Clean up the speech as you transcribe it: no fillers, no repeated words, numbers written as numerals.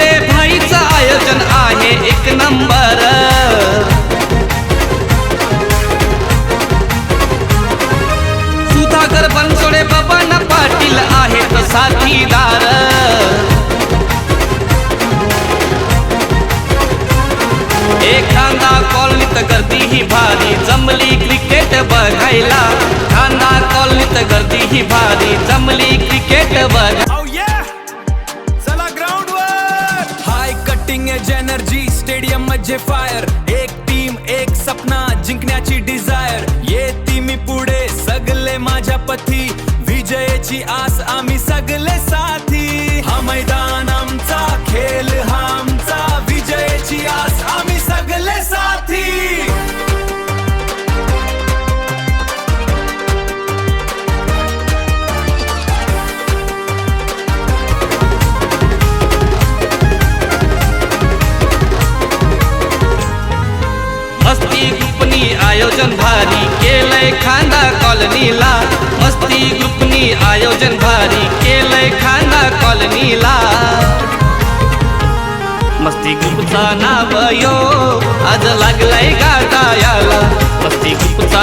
बनसोडे भाईचं आयोजन आहे एक नंबर। सुधाकर बनसोडे बबन पाटील आहेत साथीदार। खांदा कॉलनीत गर्दी ही भारी जमली क्रिकेट बघायला। खांदा कॉलनीत गर्दी ही भारी जमली क्रिकेट बघायला। चला ग्राउंड वर हाय कटिंग एज एनर्जी स्टेडियम मध्ये फायर। एक टीम एक सपना जिंकण्याची डिझायर। येती मी पुढे सगळे माझ्या पथी विजयाची आस आम्ही सगळे साथी। हा मैदान आमचा खेळ हा आमचा विजयाची आस आम्ही सगळे साथी। मस्ती ग्रुपनी आयोजन भारी केलंय खांदा कॉलनीला। मस्ती ग्रुपनी आयोजन भारी केलंय खांदा कॉलनीला। मस्ती ग्रुपचा नाव यो आज लागलाय गाजायाला। मस्ती ग्रुपचा